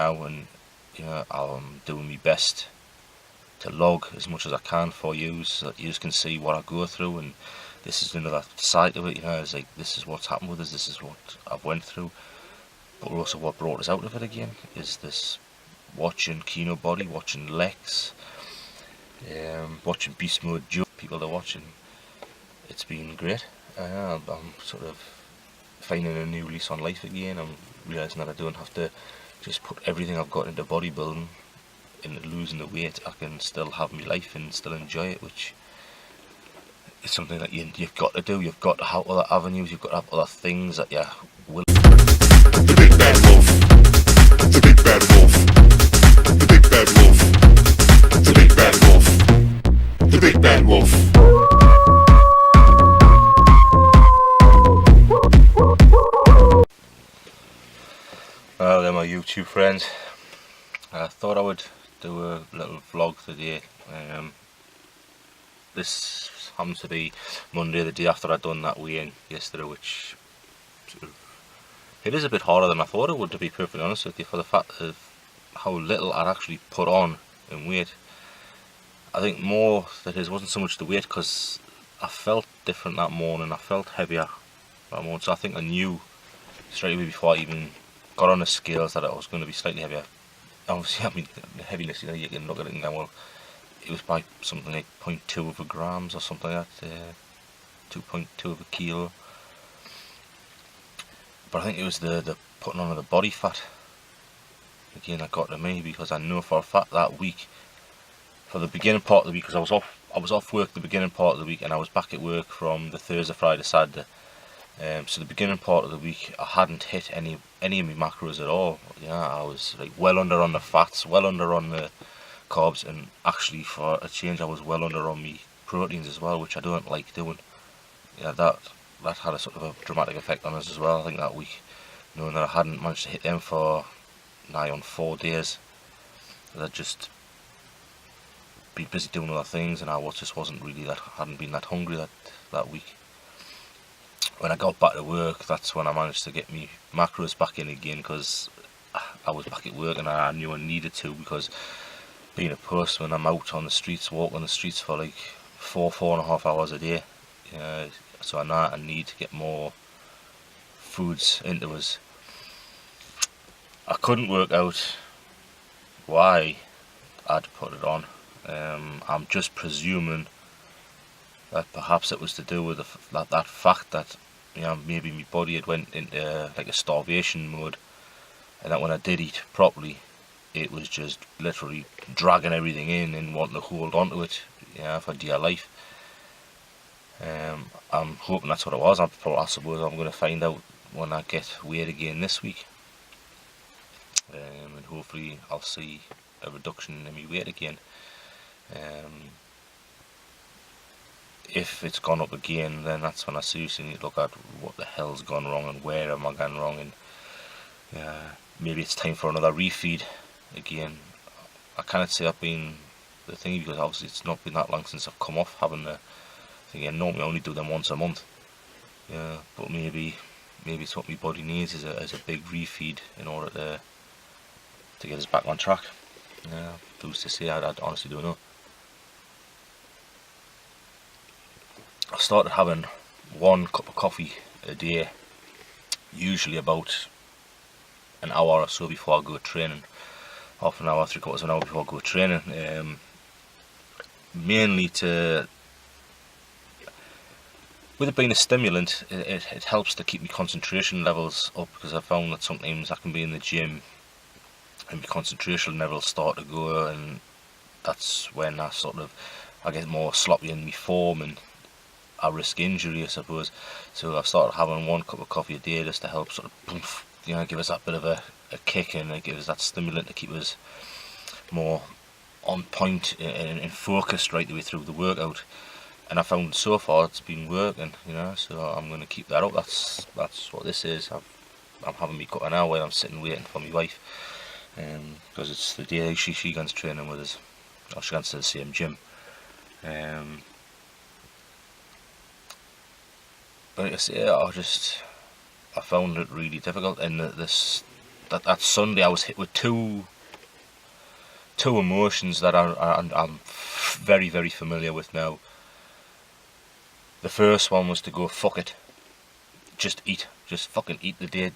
now, and I'm doing my best to log as much as I can for you, so that you can see what I go through. And this is another side of it, it's like, this is what's happened with us, this is what I've went through. But also what brought us out of it again is this watching Kino Body, watching Lex, watching Beast Mode Joe, people that are watching. It's been great. I'm sort of finding a new lease on life again. I'm realising that I don't have to just put everything I've got into bodybuilding, into losing the weight. I can still have my life and still enjoy it, which is something that you've got to do. You've got to have other avenues, you've got to have other things that you will. The big bad wolf. The big bad wolf. The big bad wolf. The big bad wolf. The big bad wolf. Well, they're my YouTube friends. I thought I would do a little vlog today. This happens to be Monday, the day after I'd done that weigh-in yesterday, which sort of, it is a bit harder than I thought it would, to be perfectly honest with you, for the fact of how little I'd actually put on in weight. I think more that it wasn't so much the weight, because I felt different that morning. I felt heavier that morning, so I think I knew straight away before I even got on the scales that I was going to be slightly heavier. Obviously, I mean, the heaviness, you can look at it and go, well, it was by something like 0.2 of a grams or something like that, 2.2 of a kilo. But I think it was the putting on of the body fat again that got to me, because I know for a fact that week, for the beginning part of the week, because I was off work the beginning part of the week, and I was back at work from the Thursday, Friday, Saturday. So the beginning part of the week, I hadn't hit any of my macros at all. I was like well under on the fats, well under on the carbs, and actually for a change I was well under on me proteins as well, which I don't like doing. That had a sort of a dramatic effect on us as well, I think, that week, knowing that I hadn't managed to hit them for nigh on 4 days. I'd just been busy doing other things, and I hadn't been that hungry that week. When I got back to work, that's when I managed to get me macros back in again, because I was back at work and I knew I needed to, because being a postman, I'm out on the streets, walking the streets for like 4.5 hours a day. So I know I need to get more foods into us. I couldn't work out why I'd put it on. I'm just presuming that perhaps it was to do with that fact that maybe my body had went into like a starvation mode, and that when I did eat properly, it was just literally dragging everything in and wanting to hold on to it, for dear life. I'm hoping that's what it was. I suppose I'm going to find out when I get weighed again this week, and hopefully I'll see a reduction in my weight again. If it's gone up again, then that's when I seriously need to look at what the hell's gone wrong and where am I going wrong, and maybe it's time for another refeed again. I can't say I've been the thing, because obviously it's not been that long since I've come off having the thing. Normally I only do them once a month, but maybe it's what my body needs is a big refeed in order to get us back on track. Who's to say? I honestly don't know. I started having 1 cup of coffee a day, usually about an hour or so before I go training, half an hour, 3/4 of an hour before I go training, mainly with it being a stimulant, it helps to keep my concentration levels up, because I found that sometimes I can be in the gym and my concentration levels start to go, and that's when I get more sloppy in my form and I risk injury, I suppose. So I've started having 1 cup of coffee a day just to help sort of give us that bit of a kick, and give us that stimulant to keep us more on point and focused right the way through the workout. And I found so far it's been working, so I'm going to keep that up. That's what this is. I'm having me cut an hour while I'm sitting waiting for my wife, because it's the day she goes training with us, or she goes to the same gym. But like I say, I found it really difficult, and this that Sunday I was hit with two emotions that I'm very, very familiar with now. The first one was to go fuck it, just eat, just fucking eat the day.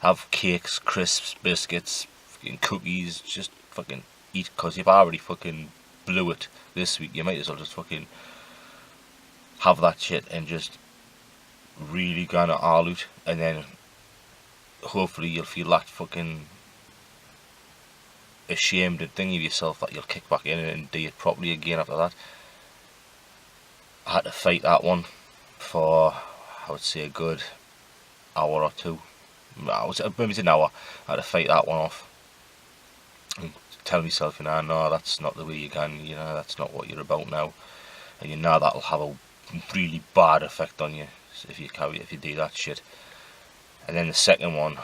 Have cakes, crisps, biscuits, fucking cookies, just fucking eat, because you've already fucking blew it this week. You might as well just fucking have that shit and just really kind of all out, and then hopefully you'll feel that fucking ashamed and thing of yourself that you'll kick back in and do it properly again after that. I had to fight that one for, I would say, a good hour or two. Maybe it's an hour. I had to fight that one off and tell myself, no, that's not the way you can, that's not what you're about now, and that'll have a really bad effect on you if you do that shit. And then the second one,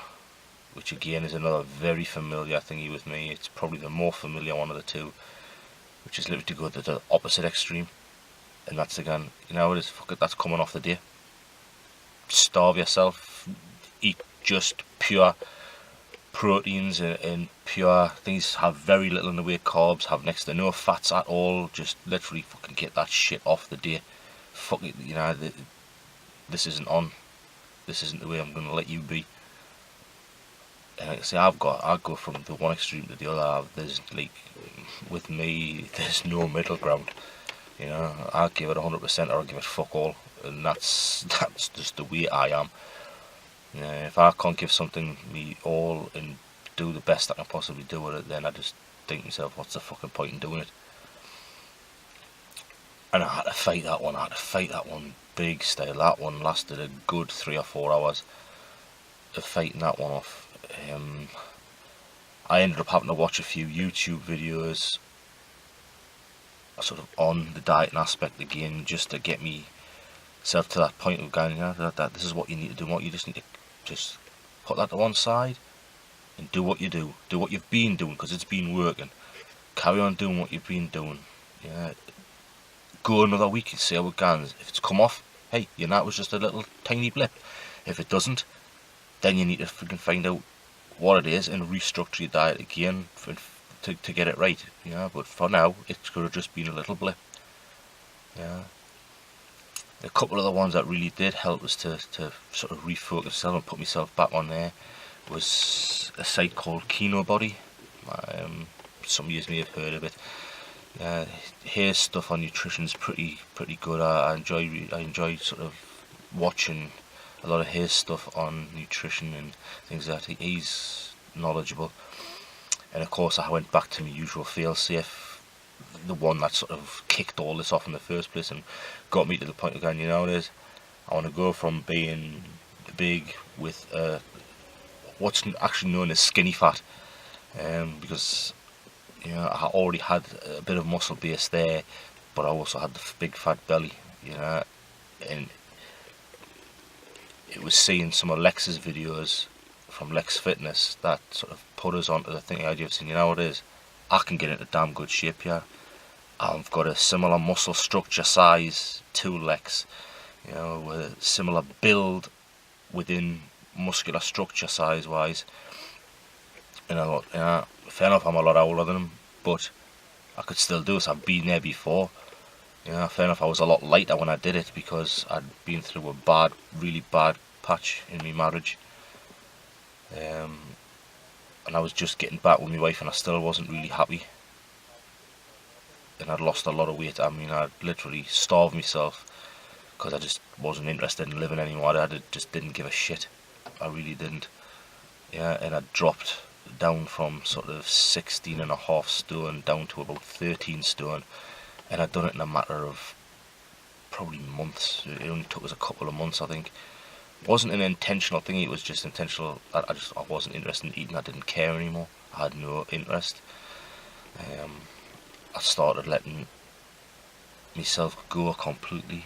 which again is another very familiar thingy with me, it's probably the more familiar one of the two, which is literally to go to the opposite extreme, and that's again, it is, fuck it, that's coming off the day. Starve yourself, eat just pure proteins and pure things, have very little in the way of carbs, have next to no fats at all, just literally fucking get that shit off the day. Fuck it, this isn't on, this isn't the way I'm going to let you be. And like I say, I go from the one extreme to the other. There's with me, there's no middle ground. I'll give it 100% or I'll give it fuck all, and that's just the way I am. If I can't give something me all and do the best I can possibly do with it, then I just think to myself, what's the fucking point in doing it? And I had to fight that one big style. That one lasted a good 3 or 4 hours of fighting that one off. I ended up having to watch a few YouTube videos sort of on the dieting aspect again, just to get myself to that point of going, that this is what you need to do. You just need to just put that to one side and do what you do what you've been doing, because it's been working. Carry on doing what you've been doing. Go another week and see how it goes. If it's come off, hey, it was just a little tiny blip. If it doesn't, then you need to freaking find out what it is and restructure your diet again to get it right. But for now, it's could have just been a little blip. A couple of the ones that really did help us to sort of refocus myself and put myself back on there was a site called Kino Body. Some of you may have heard of it. His stuff on nutrition is pretty good. I enjoy sort of watching a lot of his stuff on nutrition and things like that. He's knowledgeable. And of course I went back to my usual fail-safe, the one that sort of kicked all this off in the first place and got me to the point of going, I want to go from being big with what's actually known as skinny fat, because I already had a bit of muscle base there, but I also had the big fat belly, and it was seeing some of Lex's videos from Lex Fitness that sort of put us onto the thing idea of saying, what it is, I can get into damn good shape here. I've got a similar muscle structure size to Lex, with a similar build within muscular structure size wise. And I thought, fair enough, I'm a lot older than him, but I could still do this. I've been there before. Fair enough, I was a lot lighter when I did it because I'd been through a really bad patch in my marriage. And I was just getting back with my wife and I still wasn't really happy. And I'd lost a lot of weight. I'd literally starved myself because I just wasn't interested in living anymore. Just didn't give a shit. I really didn't. And I dropped down from sort of 16.5 stone down to about 13 stone. And I'd done it in a matter of probably months. It only took us a couple of months, I think. It wasn't an intentional thing, it was just intentional. I wasn't interested in eating, I didn't care anymore. I had no interest. I started letting myself go completely.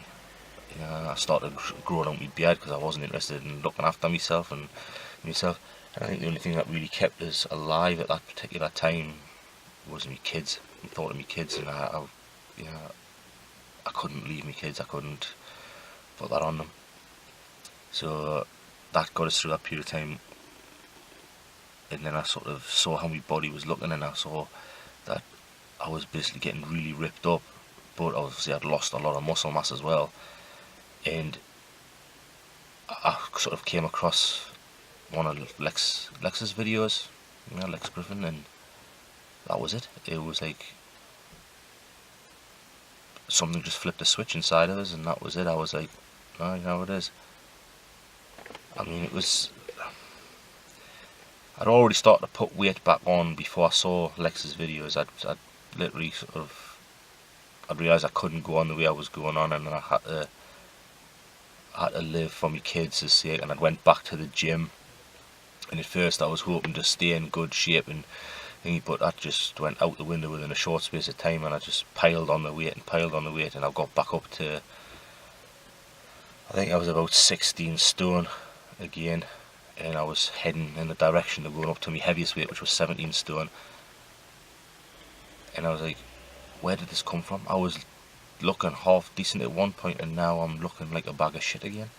I started growing out my beard because I wasn't interested in looking after myself. And I think the only thing that really kept us alive at that particular time was my kids. I thought of my kids, and I couldn't leave my kids. I couldn't put that on them. So that got us through that period of time and then I sort of saw how my body was looking, and I saw that I was basically getting really ripped up, but obviously I'd lost a lot of muscle mass as well. And I sort of came across one of Lex's videos, Lex Griffin, and that was it. It was like something just flipped a switch inside of us, and that was it. I was like, oh, you know what it is. I mean, it was. I'd already started to put weight back on before I saw Lex's videos. I'd literally sort of. I'd realised I couldn't go on the way I was going on, and then I had to live for my kids' sake, and I went back to the gym. And at first I was hoping to stay in good shape and thingy, but that just went out the window within a short space of time, and I just piled on the weight, and I got back up to, I think I was about 16 stone again, and I was heading in the direction of going up to my heaviest weight, which was 17 stone. And I was like, where did this come from? I was looking half decent at one point, and now I'm looking like a bag of shit again.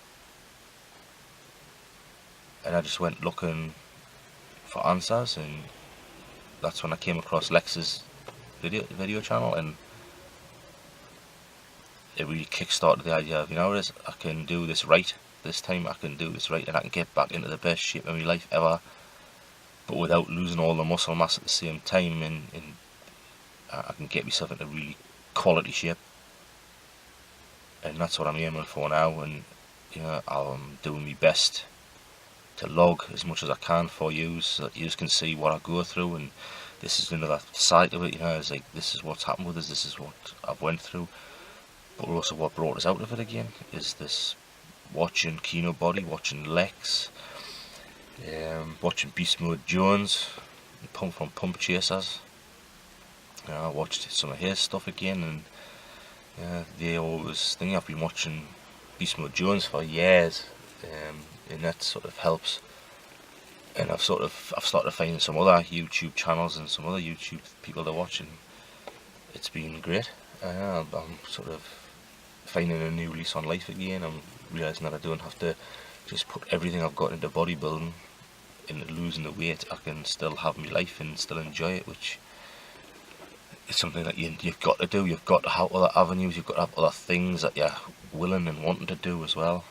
And I just went looking for answers, and that's when I came across Lex's video channel, and it really kick-started the idea of, you know, I can do this right this time. I can do this right, and I can get back into the best shape of my life ever, but without losing all the muscle mass at the same time, and I can get myself into really quality shape. And that's what I'm aiming for now, and I'm doing my best to log as much as I can for you, so that you can see what I go through. And this is another side of it, it's like, this is what's happened with us, this is what I've went through. But also what brought us out of it again is this watching Kino Body, watching Lex, watching Beast Mode Jones, from Pump Chasers. I watched some of his stuff again, and they always think I've been watching Beast Mode Jones for years, and that sort of helps. And I've started finding some other YouTube channels and some other YouTube people to watch, and it's been great. I'm sort of finding a new lease on life again. I'm realising that I don't have to just put everything I've got into bodybuilding, into losing the weight. I can still have my life and still enjoy it, which is something that you've got to do. You've got to have other avenues, you've got to have other things that you're willing and wanting to do, as well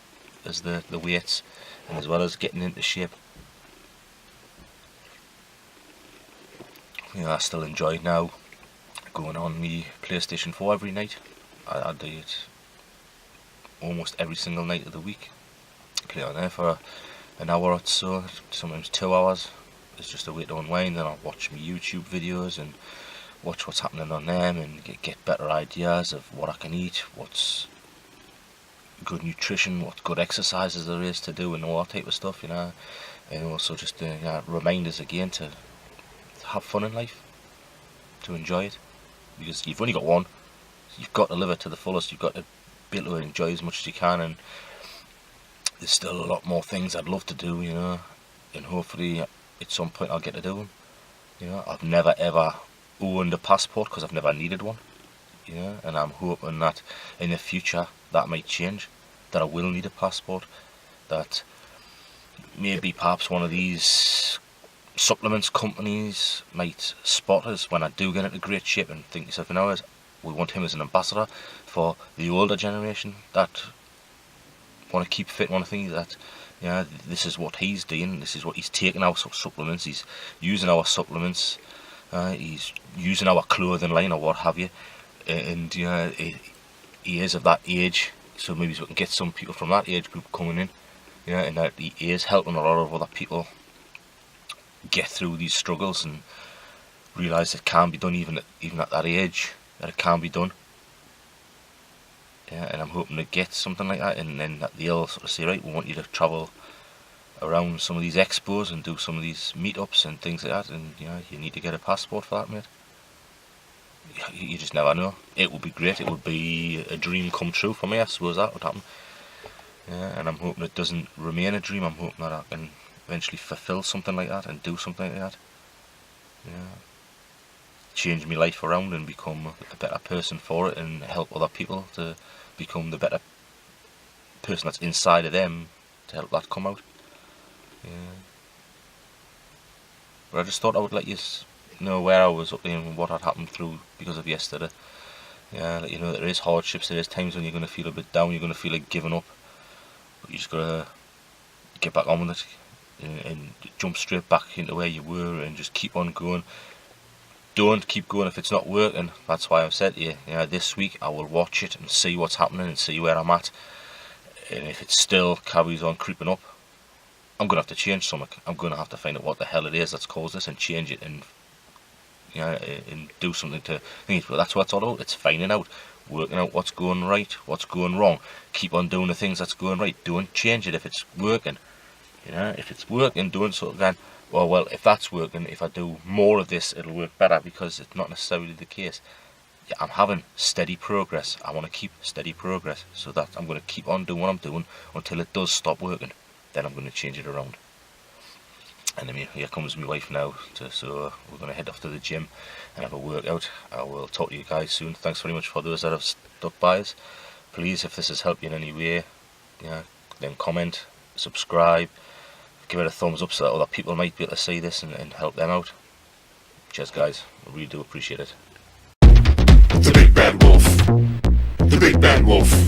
as the weights, and as well as getting into shape. I still enjoy now going on the PlayStation 4 every night. I do it almost every single night of the week. Play on there for an hour or so, sometimes 2 hours. It's just a way to unwind, and I'll watch my YouTube videos and watch what's happening on them, and get better ideas of what I can eat, what's good nutrition, what good exercises there is to do, and all that type of stuff, and also just reminders again to have fun in life, to enjoy it, because you've only got one. You've got to live it to the fullest. You've got to be able to enjoy as much as you can, and there's still a lot more things I'd love to do, and hopefully at some point I'll get to do them. I've never ever owned a passport because I've never needed one, and I'm hoping that in the future that might change, that I will need a passport, that maybe perhaps one of these supplements companies might spot us when I do get into great shape and think to yourself, we want him as an ambassador for the older generation that want to keep fit, want to think that this is what he's doing, this is what he's taking our supplements, he's using our supplements, he's using our clothing line or what have you, and he is of that age, so maybe we can get some people from that age group coming in, and that he is helping a lot of other people get through these struggles and realise it can be done even at that age, that it can be done. And I'm hoping to get something like that, and then that they'll sort of say, right, we want you to travel around some of these expos and do some of these meetups and things like that, and you need to get a passport for that, mate. You just never know. It would be great. It would be a dream come true for me. I suppose that would happen. And I'm hoping it doesn't remain a dream. I'm hoping that I can eventually fulfill something like that and do something like that. Change my life around and become a better person for it, and help other people to become the better person that's inside of them, to help that come out. But I just thought I would let you know where I was up and what had happened through because of yesterday. Yeah, let you know that there is hardships, there is times when you're going to feel a bit down, you're going to feel like giving up, but you just got to get back on with it and jump straight back into where you were and just keep on going. Don't keep going if it's not working. That's why I've said to you, this week I will watch it and see what's happening and see where I'm at. And if it still carries on creeping up, I'm going to have to change something. I'm going to have to find out what the hell it is that's caused this and change it and and do something to things. But that's what it's all about. It's finding out, working out what's going right, what's going wrong. Keep on doing the things that's going right. Don't change it if it's working. If it's working, doing something then, well, if that's working, if I do more of this, it'll work better, because it's not necessarily the case. Yeah, I'm having steady progress. I want to keep steady progress, so that I'm going to keep on doing what I'm doing until it does stop working. Then I'm going to change it around. And then here comes my wife now, so we're going to head off to the gym and have a workout. I will talk to you guys soon. Thanks very much for those that have stuck by us. Please, if this has helped you in any way, then comment, subscribe, give it a thumbs up so that other people might be able to see this and help them out. Cheers guys, I really do appreciate it. The big bad wolf. The big bad wolf.